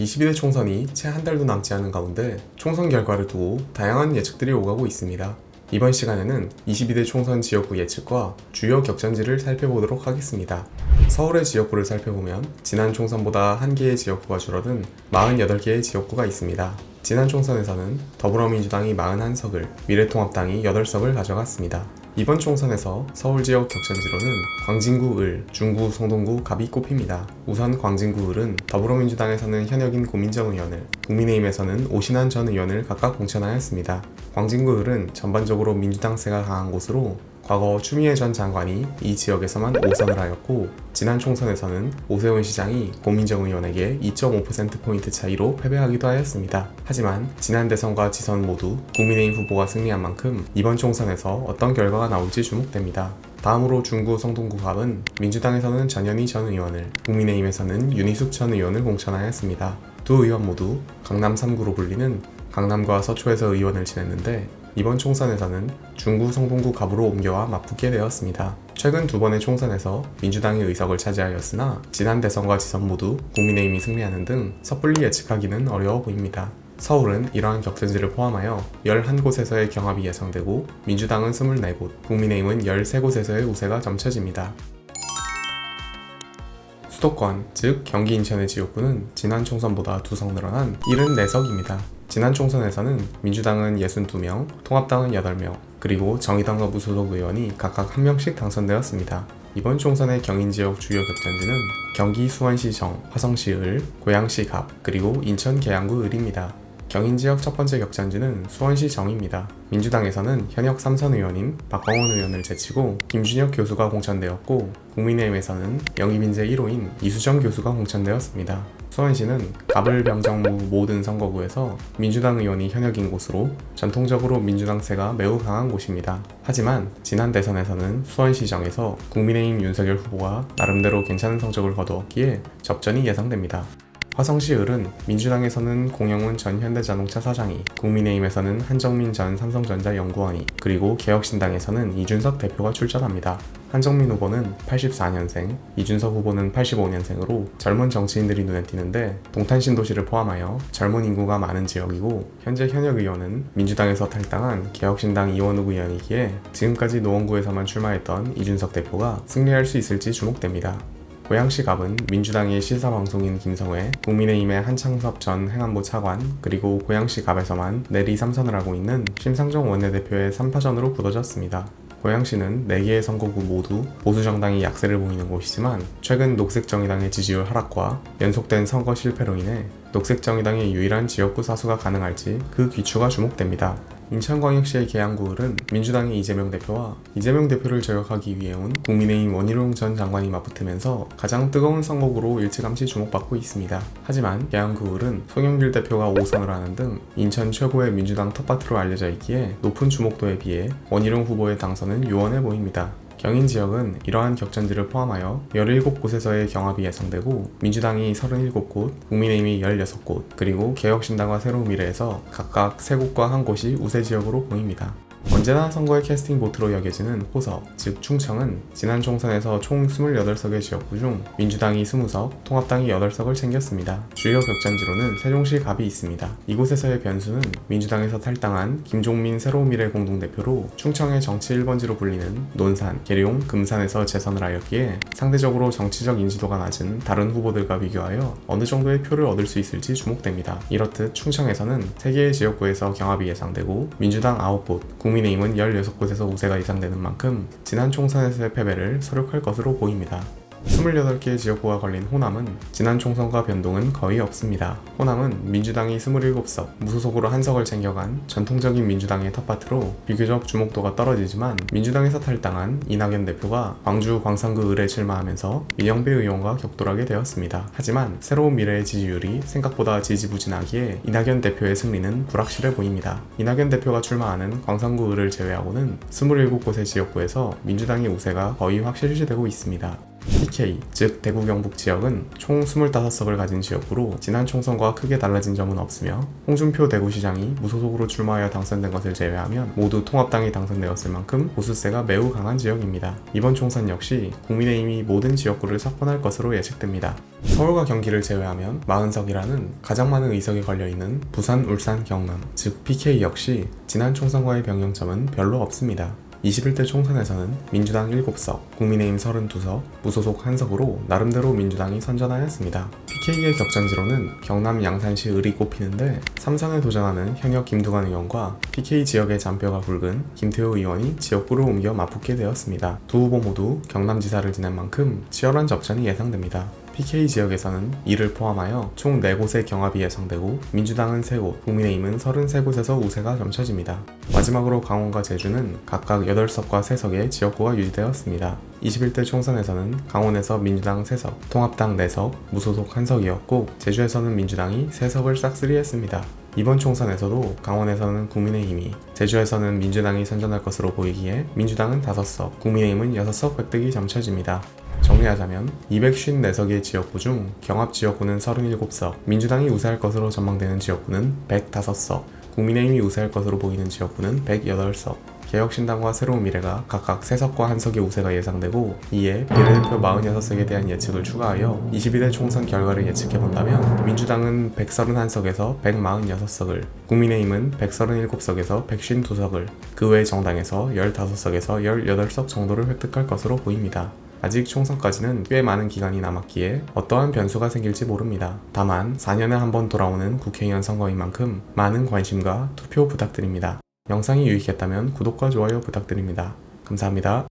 22대 총선이 채 한 달도 남지 않은 가운데 총선 결과를 두고 다양한 예측들이 오가고 있습니다. 이번 시간에는 22대 총선 지역구 예측과 주요 격전지를 살펴보도록 하겠습니다. 서울의 지역구를 살펴보면 지난 총선보다 1개의 지역구가 줄어든 48개의 지역구가 있습니다. 지난 총선에서는 더불어민주당이 41석을, 미래통합당이 8석을 가져갔습니다. 이번 총선에서 서울 지역 격전지로는 광진구 을, 중구 성동구 갑이 꼽힙니다. 우선 광진구 을은 더불어민주당에서는 현역인 고민정 의원을, 국민의힘에서는 오신환 전 의원을 각각 공천하였습니다. 광진구 을은 전반적으로 민주당세가 강한 곳으로 과거 추미애 전 장관이 이 지역에서만 5선을 하였고, 지난 총선에서는 오세훈 시장이 고민정 의원에게 2.5%포인트 차이로 패배하기도 하였습니다. 하지만 지난 대선과 지선 모두 국민의힘 후보가 승리한 만큼 이번 총선에서 어떤 결과가 나올지 주목됩니다. 다음으로 중구 성동구 갑은 민주당에서는 전현희 전 의원을, 국민의힘에서는 윤희숙 전 의원을 공천하였습니다. 두 의원 모두 강남 3구로 불리는 강남과 서초에서 의원을 지냈는데, 이번 총선에서는 중구 성동구 갑으로 옮겨와 맞붙게 되었습니다. 최근 두 번의 총선에서 민주당이 의석을 차지하였으나 지난 대선과 지선 모두 국민의힘이 승리하는 등 섣불리 예측하기는 어려워 보입니다. 서울은 이러한 격전지를 포함하여 11곳에서의 경합이 예상되고, 민주당은 24곳, 국민의힘은 13곳에서의 우세가 점쳐집니다. 수도권, 즉 경기 인천의 지역구는 지난 총선보다 2석 늘어난 74석입니다. 지난 총선에서는 민주당은 62명, 통합당은 8명, 그리고 정의당과 무소속 의원이 각각 1명씩 당선되었습니다. 이번 총선의 경인지역 주요 격전지는 경기 수원시정, 화성시 을, 고양시 갑, 그리고 인천 계양구 을입니다. 경인지역 첫 번째 격전지는 수원시 정입니다. 민주당에서는 현역 3선 의원인 박광원 의원을 제치고 김준혁 교수가 공천되었고, 국민의힘에서는 영입인재 1호인 이수정 교수가 공천되었습니다. 수원시는 갑을 병정무 모든 선거구에서 민주당 의원이 현역인 곳으로 전통적으로 민주당세가 매우 강한 곳입니다. 하지만 지난 대선에서는 수원시정에서 국민의힘 윤석열 후보가 나름대로 괜찮은 성적을 거두었기에 접전이 예상됩니다. 화성시 을은 민주당에서는 공영훈 전 현대자동차 사장이, 국민의힘에서는 한정민 전 삼성전자 연구원이, 그리고 개혁신당에서는 이준석 대표가 출전합니다. 한정민 후보는 84년생, 이준석 후보는 85년생으로 젊은 정치인들이 눈에 띄는데, 동탄신도시를 포함하여 젊은 인구가 많은 지역이고, 현재 현역 의원은 민주당에서 탈당한 개혁신당 이원욱 의원이기에 지금까지 노원구에서만 출마했던 이준석 대표가 승리할 수 있을지 주목됩니다. 고양시 갑은 민주당의 시사방송인 김성회, 국민의힘의 한창섭 전 행안부 차관, 그리고 고양시 갑에서만 내리 3선을 하고 있는 심상정 원내대표의 3파전으로 굳어졌습니다. 고양시는 4개의 선거구 모두 보수정당이 약세를 보이는 곳이지만, 최근 녹색정의당의 지지율 하락과 연속된 선거 실패로 인해 녹색정의당의 유일한 지역구 사수가 가능할지 그 귀추가 주목됩니다. 인천광역시의 계양구 을은 민주당의 이재명 대표와 이재명 대표를 저격하기 위해 온 국민의힘 원희룡 전 장관이 맞붙으면서 가장 뜨거운 선거구로 일찌감치 주목받고 있습니다. 하지만 계양구 을은 송영길 대표가 5선을 하는 등 인천 최고의 민주당 텃밭으로 알려져 있기에 높은 주목도에 비해 원희룡 후보의 당선은 요원해 보입니다. 경인 지역은 이러한 격전지를 포함하여 17곳에서의 경합이 예상되고, 민주당이 37곳, 국민의힘이 16곳, 그리고 개혁신당과 새로운미래에서 각각 3곳과 1곳이 우세 지역으로 보입니다. 언제나 선거의 캐스팅 보트로 여겨지는 호석, 즉 충청은 지난 총선에서 총 28석의 지역구 중 민주당이 20석, 통합당이 8석을 챙겼습니다. 주요 격전지로는 세종시 갑이 있습니다. 이곳에서의 변수는 민주당에서 탈당한 김종민 새로운미래 공동대표로 충청의 정치 1번지로 불리는 논산, 계룡, 금산에서 재선을 하였기에 상대적으로 정치적 인지도가 낮은 다른 후보들과 비교하여 어느 정도의 표를 얻을 수 있을지 주목됩니다. 이렇듯 충청에서는 3개의 지역구에서 경합이 예상되고, 민주당 9곳, 국민의힘은 16곳에서 우세가 예상되는 만큼 지난 총선에서의 패배를 서력할 것으로 보입니다. 28개의 지역구가 걸린 호남은 지난 총선과 변동은 거의 없습니다. 호남은 민주당이 27석, 무소속으로 1석을 챙겨간 전통적인 민주당의 텃밭으로 비교적 주목도가 떨어지지만, 민주당에서 탈당한 이낙연 대표가 광주 광산구 을에 출마하면서 민영배 의원과 격돌하게 되었습니다. 하지만 새로운 미래의 지지율이 생각보다 지지부진하기에 이낙연 대표의 승리는 불확실해 보입니다. 이낙연 대표가 출마하는 광산구 을을 제외하고는 27곳의 지역구에서 민주당의 우세가 거의 확실시되고 있습니다. PK, 즉 대구 경북 지역은 총 25석을 가진 지역구로 지난 총선과 크게 달라진 점은 없으며 홍준표 대구시장이 무소속으로 출마하여 당선된 것을 제외하면 모두 통합당이 당선되었을 만큼 보수세가 매우 강한 지역입니다. 이번 총선 역시 국민의힘이 모든 지역구를 석권할 것으로 예측됩니다. 서울과 경기를 제외하면 40석이라는 가장 많은 의석이 걸려있는 부산, 울산, 경남, 즉 PK 역시 지난 총선과의 변경점은 별로 없습니다. 21대 총선에서는 민주당 7석, 국민의힘 32석, 무소속 1석으로 나름대로 민주당이 선전하였습니다. PK의 격전지로는 경남 양산시 을이 꼽히는데 3선에 도전하는 현역 김두관 의원과 PK 지역의 잔뼈가 굵은 김태호 의원이 지역구를 옮겨 맞붙게 되었습니다. 두 후보 모두 경남지사를 지낸 만큼 치열한 접전이 예상됩니다. PK 지역에서는 이를 포함하여 총 4곳의 경합이 예상되고 민주당은 3곳, 국민의힘은 33곳에서 우세가 점쳐집니다. 마지막으로 강원과 제주는 각각 8석과 3석의 지역구가 유지되었습니다. 21대 총선에서는 강원에서 민주당 3석, 통합당 4석, 무소속 1석이었고 제주에서는 민주당이 3석을 싹쓸이했습니다. 이번 총선에서도 강원에서는 국민의힘이, 제주에서는 민주당이 선전할 것으로 보이기에 민주당은 5석, 국민의힘은 6석 획득이 점쳐집니다. 정리하자면 254석의 지역구 중 경합 지역구는 37석, 민주당이 우세할 것으로 전망되는 지역구는 105석, 국민의힘이 우세할 것으로 보이는 지역구는 108석, 개혁신당과 새로운미래가 각각 3석과 1석의 우세가 예상되고 이에 비례대표 46석에 대한 예측을 추가하여 22대 총선 결과를 예측해본다면 민주당은 131석에서 146석을, 국민의힘은 137석에서 152석을, 그 외 정당에서 15석에서 18석 정도를 획득할 것으로 보입니다. 아직 총선까지는 꽤 많은 기간이 남았기에 어떠한 변수가 생길지 모릅니다. 다만 4년에 한 번 돌아오는 국회의원 선거인 만큼 많은 관심과 투표 부탁드립니다. 영상이 유익했다면 구독과 좋아요 부탁드립니다. 감사합니다.